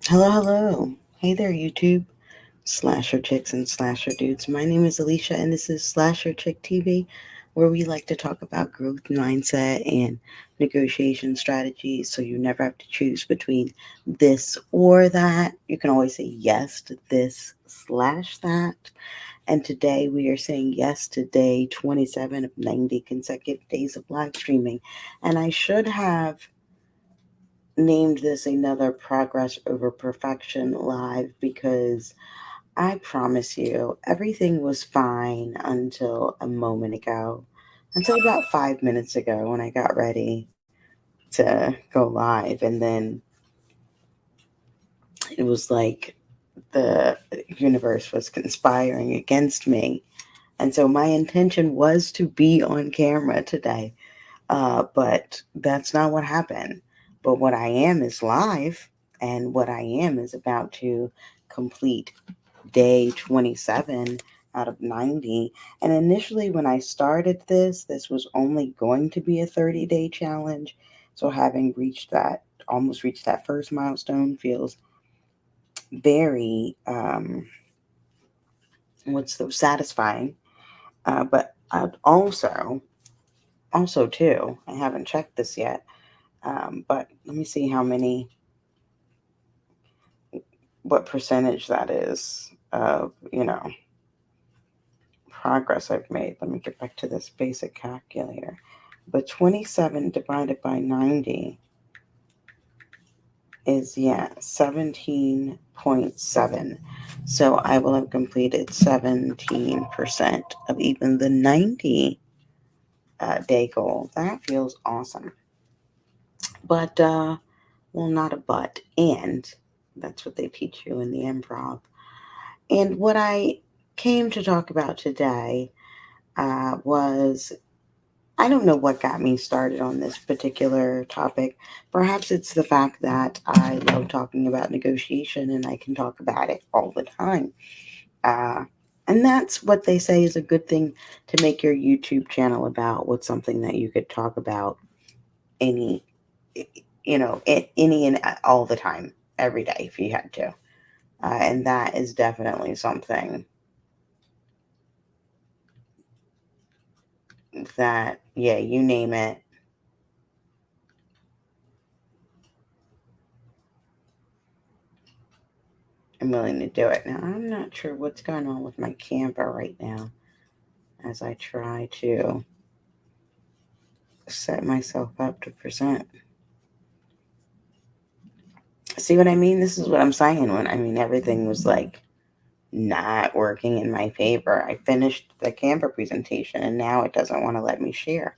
Hello, hello. Hey there, YouTube. Slasher chicks and slasher dudes. My name is Alicia, and this is Slasher Chick TV, where we like to talk about growth mindset and negotiation strategies so you never have to choose between this or that. You can always say yes to this slash that. And today we are saying yes to day 27 of 90 consecutive days of live streaming. And I should have named this another Progress Over Perfection live because I promise you, everything was fine until a moment ago. Until about 5 minutes ago when I got ready to go live. And then it was like the universe was conspiring against me. And so my intention was to be on camera today. But that's not what happened. But what I am is live, and what I am is about to complete day 27 out of 90. And initially, when I started this was only going to be a 30-day challenge. So having reached that, almost reached that first milestone, feels very, what's the satisfying. But I'd also too, I haven't checked this yet. But let me see how many, what percentage that is of, progress I've made. Let me get back to this basic calculator. But 27 divided by 90 is, yeah, 17.7. So I will have completed 17% of even the 90 day goal. That feels awesome. But, well, not a but. And that's what they teach you in the improv. And what I came to talk about today was, I don't know what got me started on this particular topic. Perhaps it's the fact that I love talking about negotiation and I can talk about it all the time. Uh, and that's what they say is a good thing to make your YouTube channel about. What's something that you could talk about any, any and all the time, every day if you had to. And that is definitely something that, yeah, you name it, I'm willing to do it. Now, I'm not sure what's going on with my camera right now as I try to set myself up to present. See what I mean? This is what I'm saying when I mean everything was like not working in my favor. I finished the Canva presentation and now it doesn't want to let me share.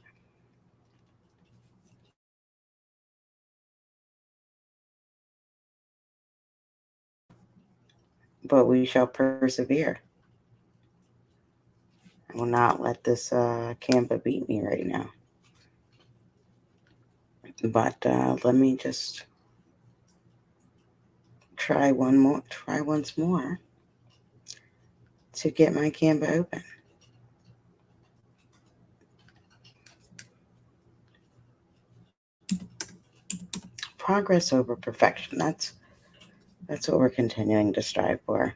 But we shall persevere. I will not let this Canva beat me right now. But let me just try once more to get my Canva open. Progress over perfection. That's what we're continuing to strive for.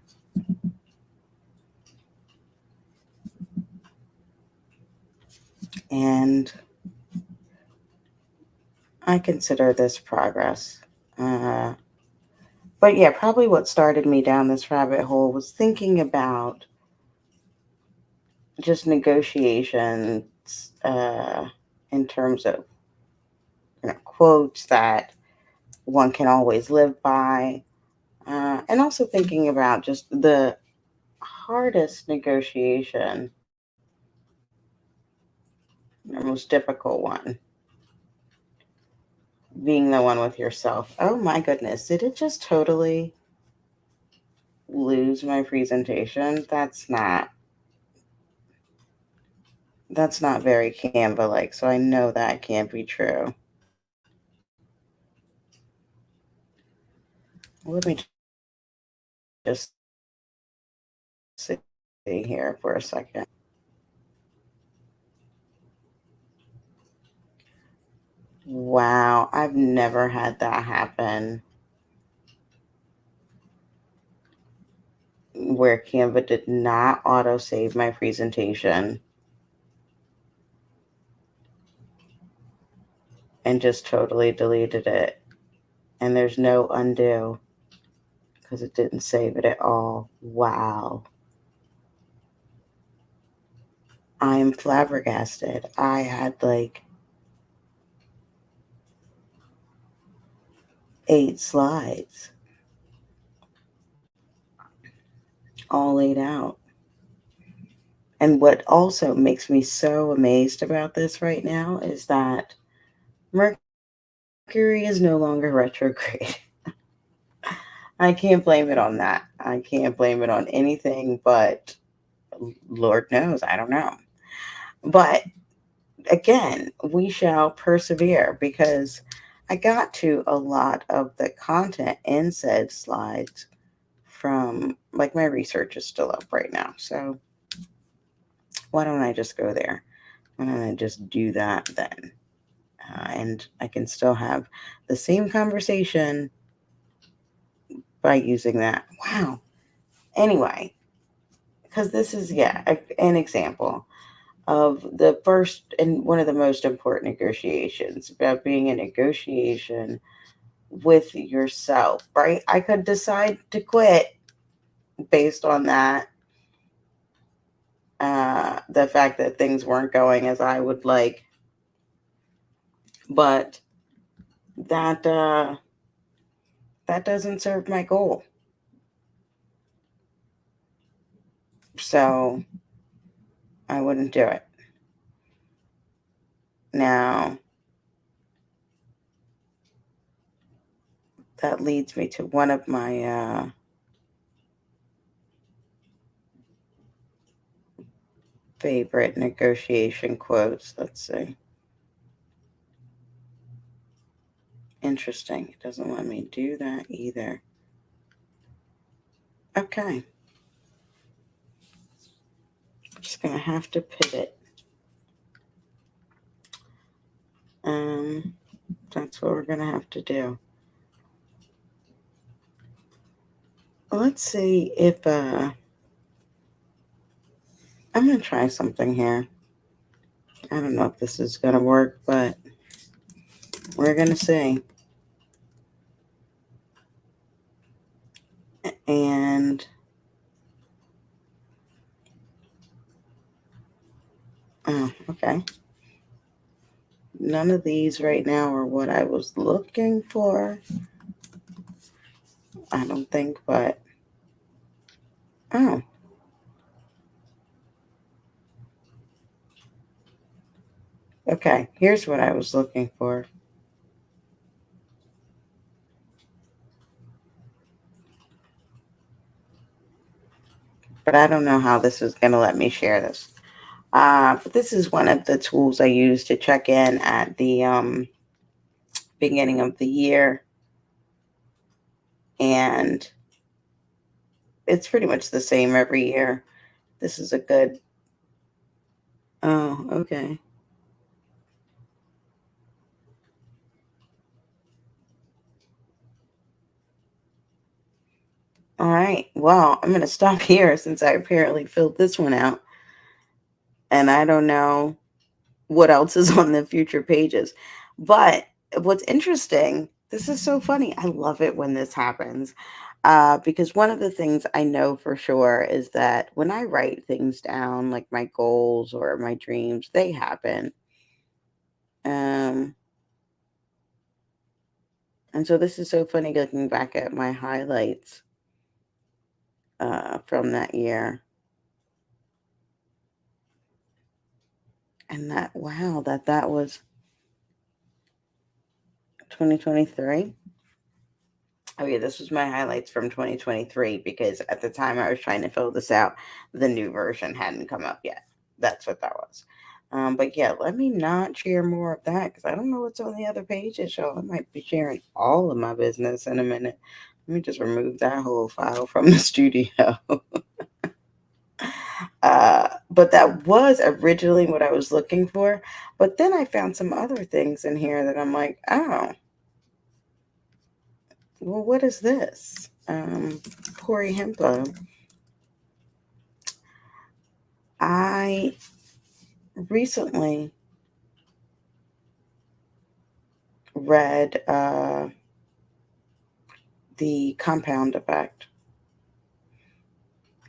And I consider this progress. Uh, but yeah, probably what started me down this rabbit hole was thinking about just negotiations in terms of quotes that one can always live by, and also thinking about just the hardest negotiation, the most difficult one, being the one with yourself. Oh my goodness, did it just totally lose my presentation? That's not very Canva like, so I know that can't be true. Let me just see here for a second. Wow, I've never had that happen. where Canva did not auto-save my presentation and just totally deleted it. And there's no undo because it didn't save it at all. Wow. I'm flabbergasted. I had like 8 slides all laid out. And what also makes me so amazed about this right now is that Mercury is no longer retrograde. I can't blame it on that. I can't blame it on anything but Lord knows, I don't know. But again, we shall persevere because I got to a lot of the content in said slides from, like, my research is still up right now. So why don't I just go there? Why don't I just do that then? And I can still have the same conversation by using that. Wow. Anyway, because this is, an example of the first and one of the most important negotiations about being a negotiation with yourself, right? I could decide to quit based on that, the fact that things weren't going as I would like, but that that doesn't serve my goal. So I wouldn't do it. Now, that leads me to one of my favorite negotiation quotes. Let's see. Interesting. It doesn't let me do that either. Okay. I'm just going to have to pivot. That's what we're going to have to do. Let's see if I'm going to try something here. I don't know if this is going to work, but we're going to see. And oh, okay. None of these right now are what I was looking for. I don't think, but oh. Okay, here's what I was looking for. But I don't know how this is going to let me share this. But this is one of the tools I use to check in at the beginning of the year. And it's pretty much the same every year. This is a good. Oh, okay. All right. Well, I'm going to stop here since I apparently filled this one out. And I don't know what else is on the future pages. But what's interesting, this is so funny. I love it when this happens. Because one of the things I know for sure is that when I write things down, like my goals or my dreams, they happen. Um, and so this is so funny looking back at my highlights from that year. And that, wow, that was 2023. Oh yeah, this was my highlights from 2023 because at the time I was trying to fill this out, the new version hadn't come up yet. That's what that was. But yeah, let me not share more of that because I don't know what's on the other pages, so I might be sharing all of my business in a minute. Let me just remove that whole file from the studio. But that was originally what I was looking for. But then I found some other things in here that I'm like, oh, well, what is this? Pori Hempo. I recently read The Compound Effect,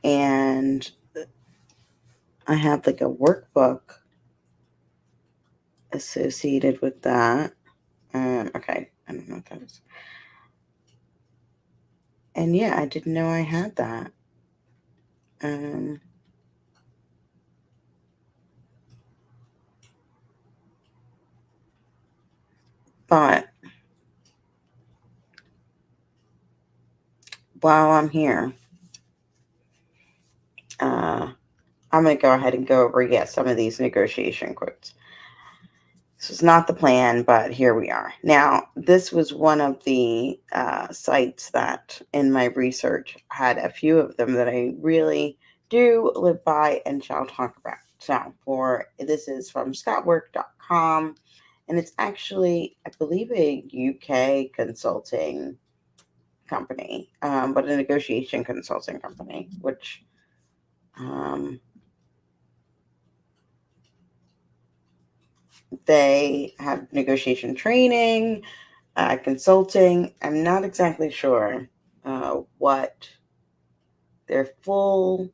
and I have like a workbook associated with that. Okay, I don't know what that is. And yeah, I didn't know I had that. Um, but while I'm here, uh, I'm going to go ahead and go over, some of these negotiation quotes. This was not the plan, but here we are. Now, this was one of the sites that in my research had a few of them that I really do live by and shall talk about. So, this is from scottwork.com, and it's actually, I believe, a UK consulting company, but a negotiation consulting company, which they have negotiation training, consulting. I'm not exactly sure what their full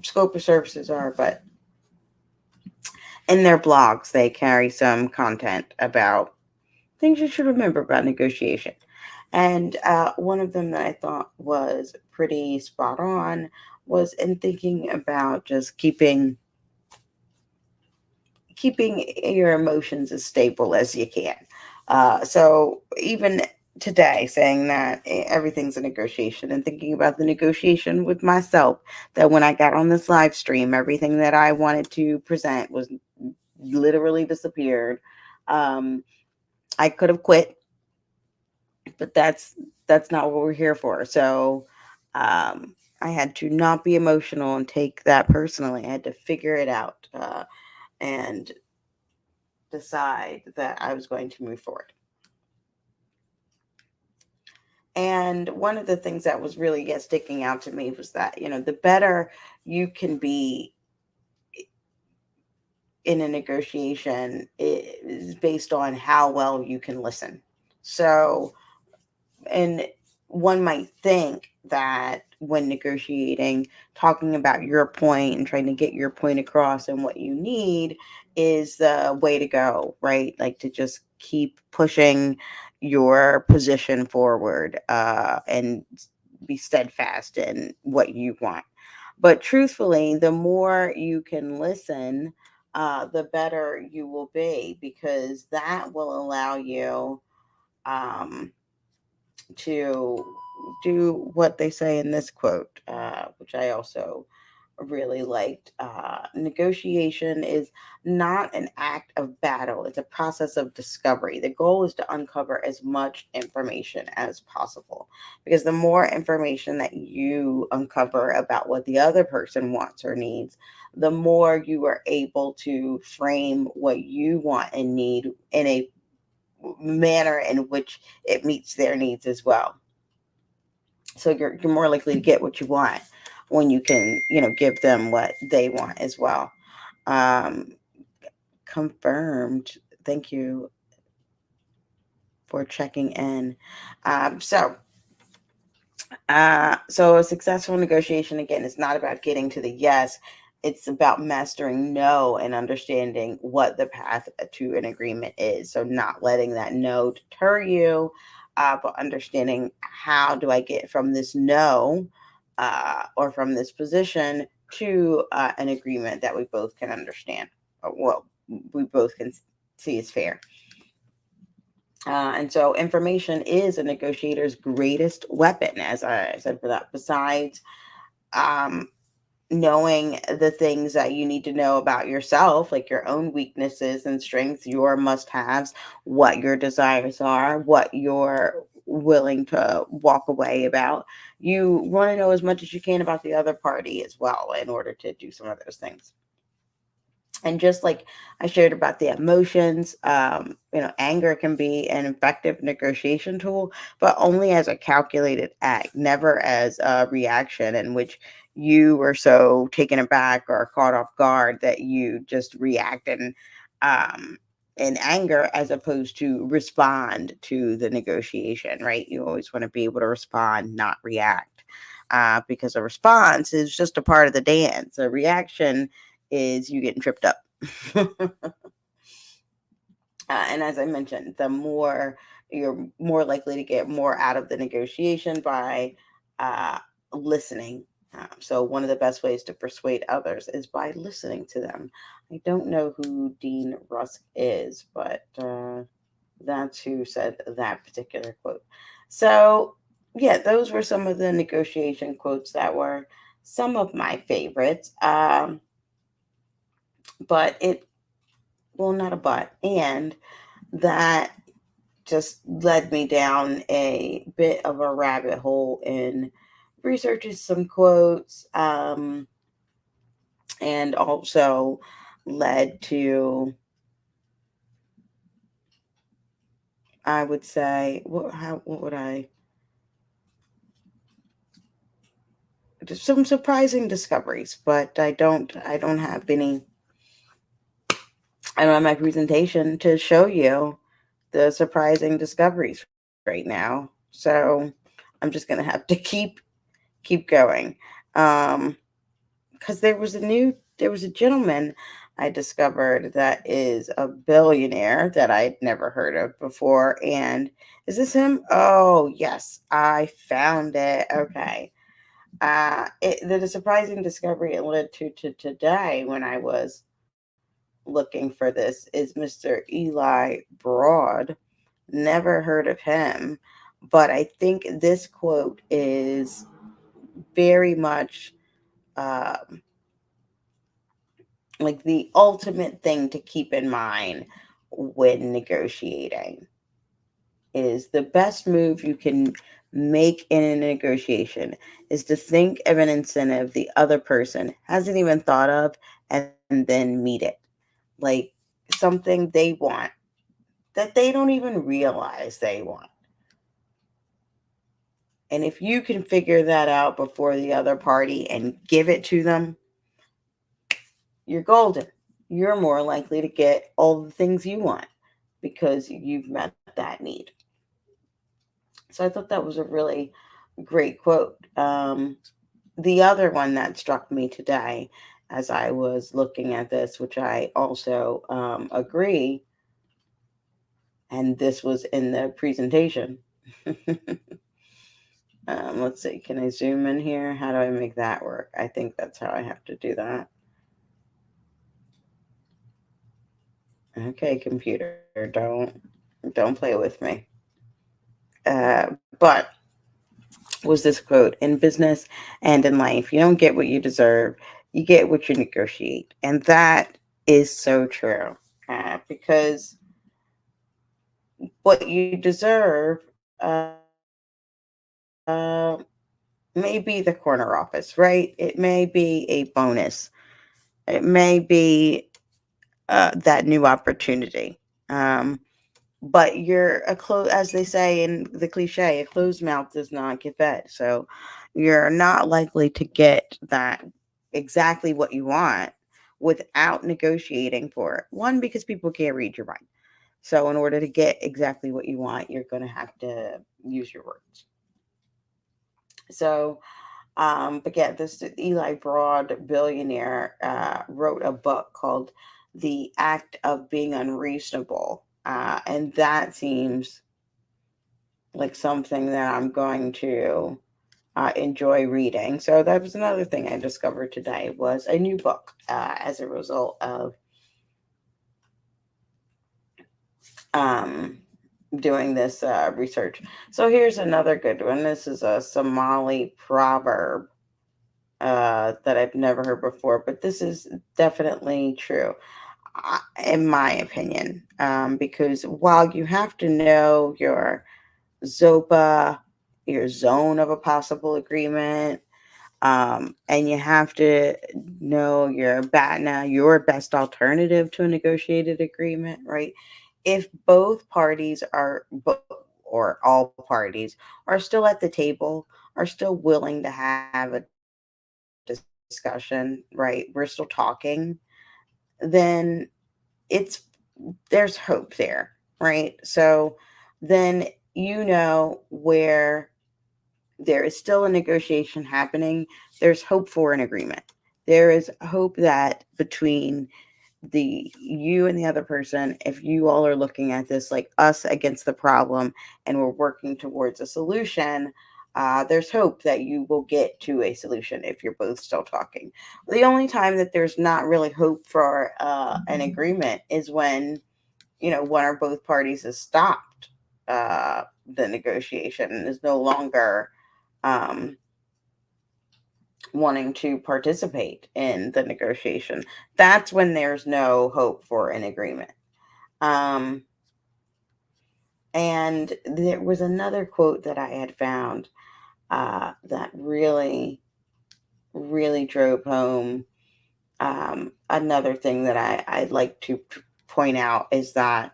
scope of services are, but in their blogs, they carry some content about things you should remember about negotiation. And one of them that I thought was pretty spot on was in thinking about just keeping your emotions as stable as you can. So even today, saying that everything's a negotiation and thinking about the negotiation with myself, that when I got on this live stream, everything that I wanted to present was literally disappeared. Um, I could have quit, but that's not what we're here for. So I had to not be emotional and take that personally. I had to figure it out and decide that I was going to move forward. And one of the things that was really sticking out to me was that, the better you can be in a negotiation is based on how well you can listen. So, and one might think that when negotiating, talking about your point and trying to get your point across and what you need is the way to go, right? Like to just keep pushing your position forward and be steadfast in what you want. But truthfully, the more you can listen, the better you will be, because that will allow you um, to do what they say in this quote, which I also really liked. Negotiation is not an act of battle, it's a process of discovery. The goal is to uncover as much information as possible, because the more information that you uncover about what the other person wants or needs, the more you are able to frame what you want and need in a manner in which it meets their needs as well. So you're more likely to get what you want when you can, give them what they want as well. Um, Confirmed. Thank you for checking in. So a successful negotiation, again, is not about getting to the yes. It's about mastering no and understanding what the path to an agreement is. So not letting that no deter you, but understanding, how do I get from this no or from this position to an agreement that we both can understand. Well, we both can see is fair. And so information is a negotiator's greatest weapon, as I said for that. Besides um, knowing the things that you need to know about yourself, like your own weaknesses and strengths, your must haves, what your desires are, what you're willing to walk away about. You want to know as much as you can about the other party as well in order to do some of those things. And just like I shared about the emotions, anger can be an effective negotiation tool, but only as a calculated act, never as a reaction in which you were so taken aback or caught off guard that you just react um, in anger as opposed to respond to the negotiation, right? You always want to be able to respond, not react. Because a response is just a part of the dance. A reaction is you getting tripped up. And as I mentioned, the more you're more likely to get more out of the negotiation by uh, listening. So, one of the best ways to persuade others is by listening to them. I don't know who Dean Rusk is, but that's who said that particular quote. So, yeah, those were some of the negotiation quotes that were some of my favorites. But it, well, not a but, and that just led me down a bit of a rabbit hole in researching some quotes, and also led to, I would say, what would I, just some surprising discoveries, but I don't have any, I don't have my presentation to show you the surprising discoveries right now. So I'm just gonna have to keep going. Um, because there was a gentleman I discovered that is a billionaire that I'd never heard of before. And is this him? Oh yes, I found it. Okay. The surprising discovery it led to today when I was looking for this is Mr. Eli Broad. Never heard of him, but I think this quote is very much um, like the ultimate thing to keep in mind when negotiating is the best move you can make in a negotiation is to think of an incentive the other person hasn't even thought of and then meet it. Like something they want that they don't even realize they want. And if you can figure that out before the other party and give it to them, you're golden. You're more likely to get all the things you want because you've met that need. So I thought that was a really great quote. The other one that struck me today as I was looking at this, which I also agree, and this was in the presentation. Let's see, can I zoom in here? How do I make that work? I think that's how I have to do that. Okay, computer, don't play with me. But was this quote: in business and in life, you don't get what you deserve, you get what you negotiate. And that is so true. Because what you deserve may be the corner office, right? It may be a bonus. It may be that new opportunity. Um, but you're as they say in the cliche, a closed mouth does not get fed. So you're not likely to get that exactly what you want without negotiating for it. One, because people can't read your mind. So in order to get exactly what you want, you're going to have to use your words. So, but yeah, this Eli Broad billionaire wrote a book called The Act of Being Unreasonable. And that seems like something that I'm going to enjoy reading. So that was another thing I discovered today was a new book as a result of um, doing this research. So here's another good one. This is a Somali proverb that I've never heard before, but this is definitely true, in my opinion, because while you have to know your ZOPA, your zone of a possible agreement, And you have to know your BATNA, your best alternative to a negotiated agreement, right? If both parties or all parties are still at the table, are still willing to have a discussion, right? We're still talking, then it's there's hope there, right? So then where there is still a negotiation happening, there's hope for an agreement. There is hope that between you and the other person, if you all are looking at this like us against the problem and we're working towards a solution, there's hope that you will get to a solution if you're both still talking. The only time that there's not really hope for an agreement is when one or both parties has stopped the negotiation and is no longer um, wanting to participate in the negotiation. That's when there's no hope for an agreement. Um, and there was another quote that I had found that really, really drove home another thing that I'd like to point out is that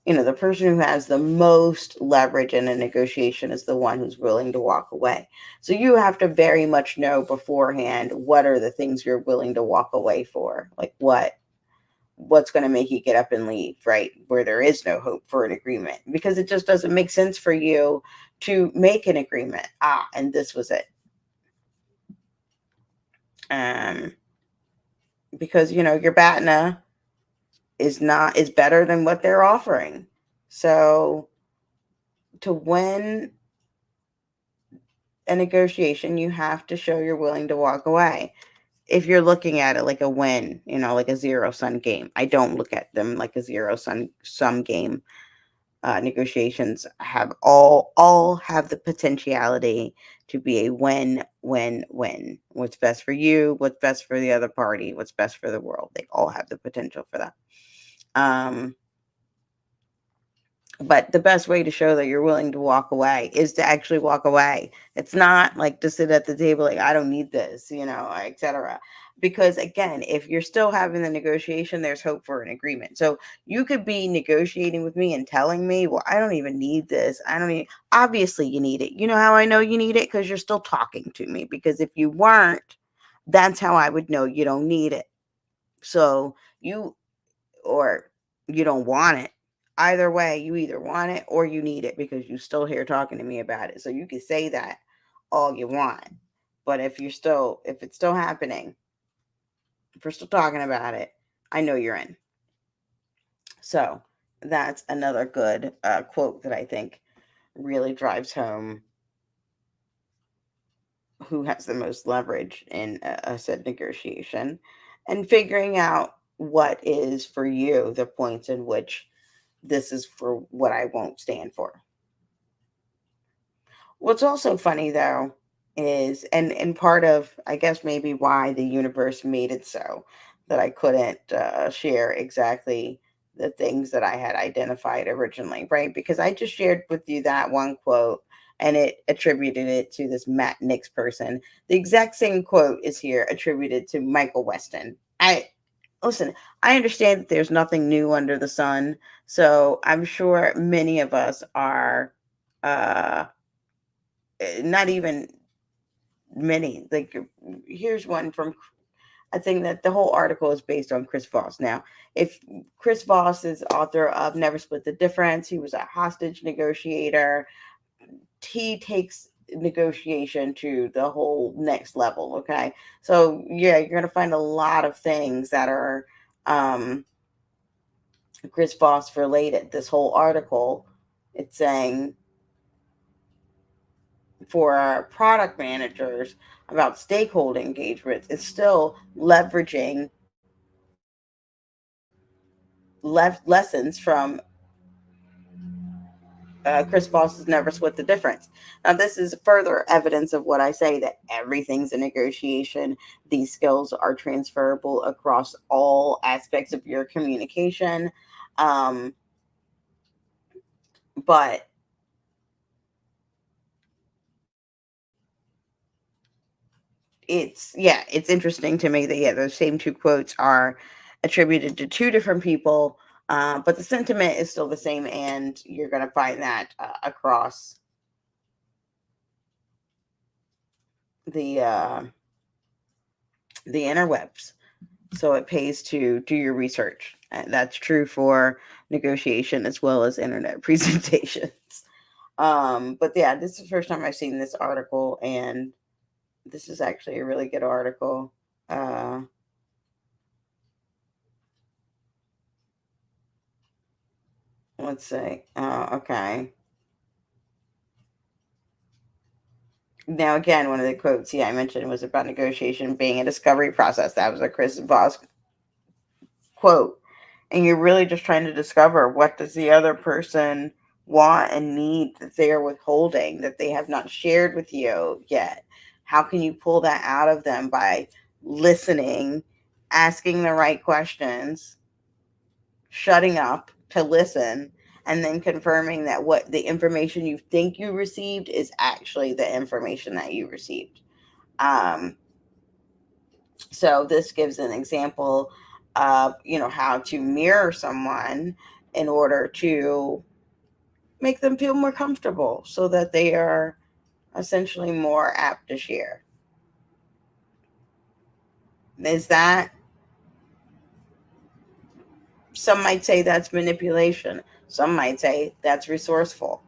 the person who has the most leverage in a negotiation is the one who's willing to walk away. So you have to very much know beforehand what are the things you're willing to walk away for. Like what's going to make you get up and leave, right? Where there is no hope for an agreement because it just doesn't make sense for you to make an agreement. And this was it. Um because your BATNA is better than what they're offering. So to win a negotiation, you have to show you're willing to walk away. If you're looking at it like a win, like a zero sum game, I don't look at them like a zero sum game. Negotiations have all have the potentiality to be a win. What's best for you, what's best for the other party, what's best for the world. They all have the potential for that. Um, but the best way to show that you're willing to walk away is to actually walk away. It's not like to sit at the table like I don't need this, etc. Because again, if you're still having the negotiation, there's hope for an agreement. So you could be negotiating with me and telling me, well, I don't even need this. I don't need obviously you need it. You know how I know you need it? Because you're still talking to me. Because if you weren't, that's how I would know you don't need it. So or you don't want it. Either way, you either want it or you need it because you're still here talking to me about it. So you can say that all you want. But if it's still happening, if we're still talking about it, I know you're in. So that's another good quote that I think really drives home who has the most leverage in a said negotiation and figuring out what is for you the points in which this is for what I won't stand for. What's also funny though is and part of I guess maybe why the universe made it so that I couldn't share exactly the things that I had identified originally, right? Because I just shared with you that one quote and it attributed it to this Matt Nix person. The exact same quote is here attributed to Michael Weston. I listen, I understand that there's nothing new under the sun, so I'm sure many of us are uh not even many. Like here's one from I think that the whole article is based on Chris Voss. Now, if Chris Voss is author of Never Split the Difference, he was a hostage negotiator. He takes negotiation to the whole next level. Okay. So yeah, you're gonna find a lot of things that are Chris Voss related. This whole article, it's saying for our product managers about stakeholder engagements is still leveraging lessons from Chris Voss's Never Split the Difference. Now, this is further evidence of what I say that everything's a negotiation. These skills are transferable across all aspects of your communication. Um, but it's interesting to me that those same two quotes are attributed to two different people, but the sentiment is still the same, and you're going to find that across the uh, the interwebs. So it pays to do your research. And that's true for negotiation as well as internet presentations. But yeah, this is the first time I've seen this article, and this is actually a really good article. Let's see. Okay. Now, again, one of the quotes, I mentioned was about negotiation being a discovery process. That was a Chris Voss quote. And you're really just trying to discover, what does the other person want and need that they are withholding, that they have not shared with you yet. How can you pull that out of them? By listening, asking the right questions, shutting up to listen, and then confirming that what the information you think you received is actually the information that you received. Um, so this gives an example of, how to mirror someone in order to make them feel more comfortable, so that they are essentially more apt to share. Is that, some might say that's manipulation. Some might say that's resourceful.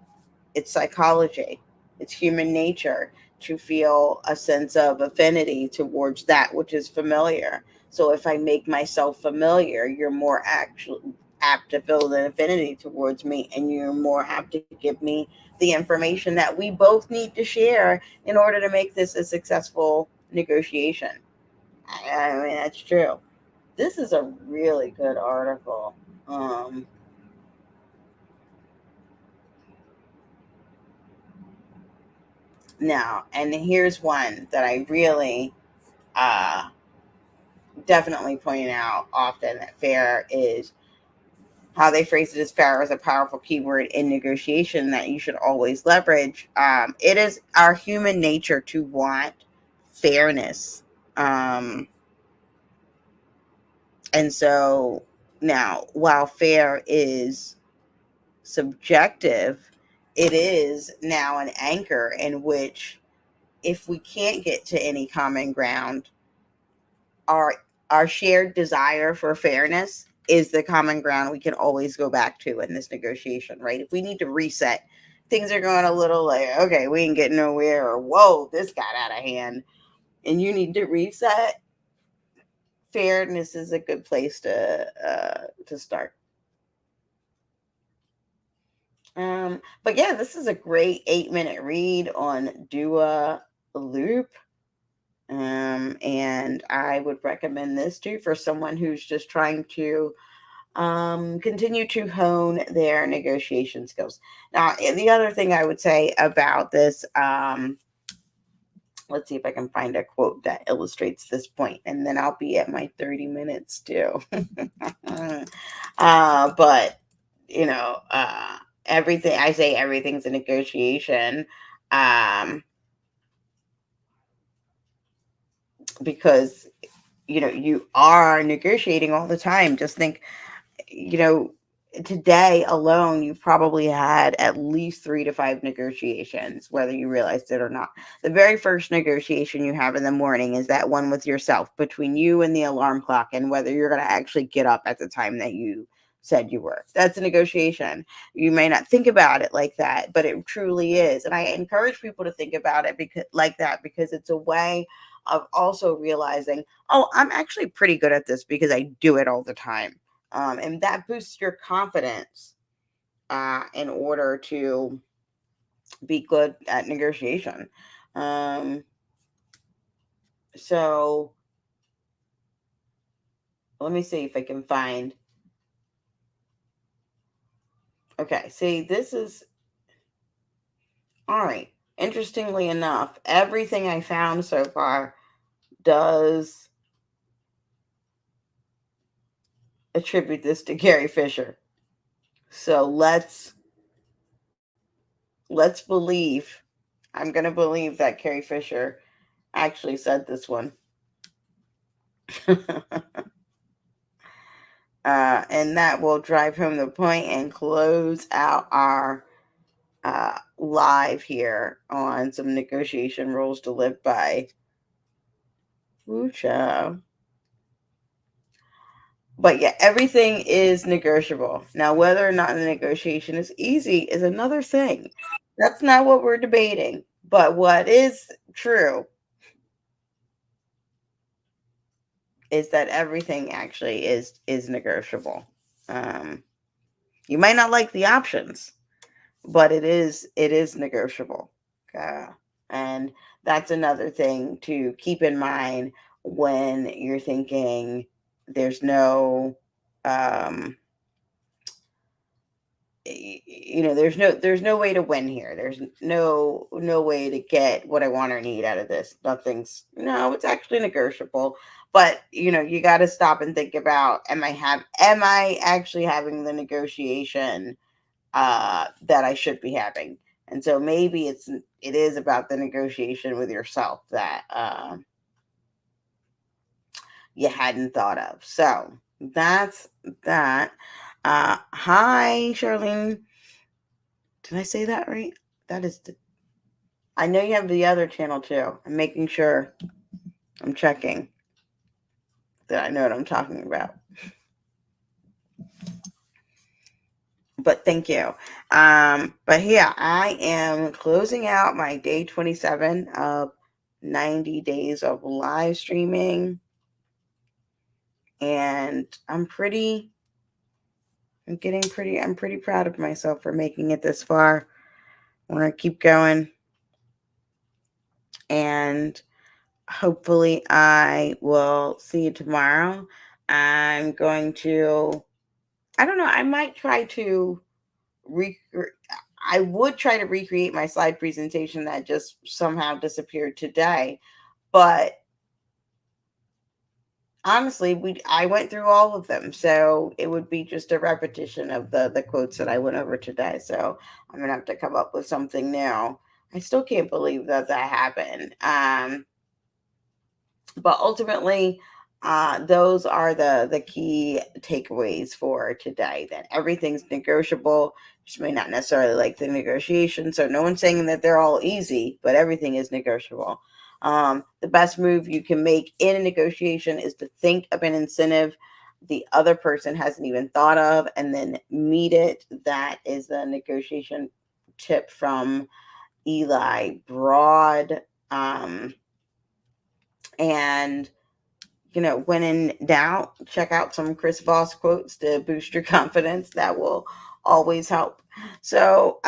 It's psychology. It's human nature to feel a sense of affinity towards that which is familiar. So if I make myself familiar, you're more actually apt to feel an affinity towards me, and you're more apt to give me the information that we both need to share in order to make this a successful negotiation. I mean, that's true. This is a really good article. Um, Now, and here's one that I really uh, definitely point out often, that fair is, how they phrase it as fair is a powerful keyword in negotiation that you should always leverage. It is our human nature to want fairness. Um, and so now, while fair is subjective, it is now an anchor in which, if we can't get to any common ground, our our shared desire for fairness is the common ground we can always go back to in this negotiation, right? If we need to reset, things are going a little like, okay, we ain't getting nowhere, or whoa, this got out of hand, and you need to reset. Fairness is a good place to start. But yeah, this is a great 8-minute read on Dua Loop. And I would recommend this too for someone who's just trying to continue to hone their negotiation skills. Now, the other thing I would say about this, let's see if I can find a quote that illustrates this point, and then I'll be at my 30 minutes too. But, everything, I say everything's a negotiation. Um, because you are negotiating all the time. Just think, you know today alone, you've probably had at least 3 to 5 negotiations, whether you realized it or not. The very first negotiation you have in the morning is that one with yourself, between you and the alarm clock, and whether you're going to actually get up at the time that you said you were. That's a negotiation. You may not think about it like that, but it truly is. And I encourage people to think about it like that, because it's a way of also realizing, oh, I'm actually pretty good at this because I do it all the time. And that boosts your confidence in order to be good at negotiation. Um, so let me see if I can find. Okay, see, this is all right. Interestingly enough, everything I found so far does attribute this to Gary Fisher. So let's believe. I'm going to believe that Carrie Fisher actually said this one. And that will drive home the point and close out our live here on some negotiation rules to live by. Woo child. But yeah, everything is negotiable. Now, whether or not the negotiation is easy is another thing. That's not what we're debating. But what is true is that everything actually is negotiable. Um, you might not like the options, but it is negotiable. Uh, and that's another thing to keep in mind when you're thinking there's no um, there's no way to win here. There's no way to get what I want or need out of this. Nothing's no, it's actually negotiable. But you got to stop and think about, am I actually having the negotiation that I should be having? And so maybe it is about the negotiation with yourself that you hadn't thought of. So that's that. Hi, Charlene. Did I say that right? That is the. I know you have the other channel too. I'm making sure. I'm checking that I know what I'm talking about. But thank you. But yeah, I am closing out my day 27 of 90 days of live streaming, and I'm pretty proud of myself for making it this far. I'm gonna keep going, and hopefully I will see you tomorrow. I'm going to, I don't know, I might try to I would try to recreate my slide presentation that just somehow disappeared today. But honestly, I went through all of them, so it would be just a repetition of the quotes that I went over today. So I'm gonna have to come up with something new. I still can't believe that happened. But ultimately, those are the key takeaways for today. That everything's negotiable. Just may not necessarily like the negotiation. So no one's saying that they're all easy, but everything is negotiable. The best move you can make in a negotiation is to think of an incentive the other person hasn't even thought of, and then meet it. That is the negotiation tip from Eli Broad. And when in doubt, check out some Chris Voss quotes to boost your confidence. That will always help. So,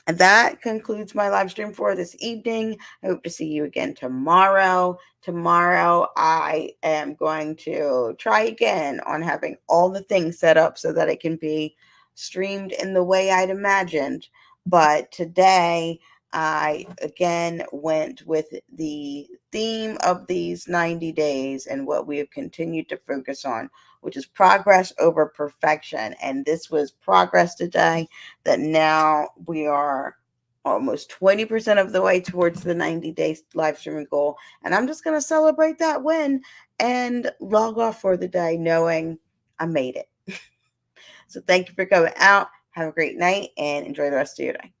that concludes my live stream for this evening. I hope to see you again tomorrow. Tomorrow, I am going to try again on having all the things set up so that it can be streamed in the way I'd imagined. But today, I again went with the theme of these 90 days and what we have continued to focus on, which is progress over perfection. And this was progress today, that now we are almost 20% of the way towards the 90 days live streaming goal. And I'm just going to celebrate that win and log off for the day knowing I made it. So thank you for coming out. Have a great night and enjoy the rest of your day.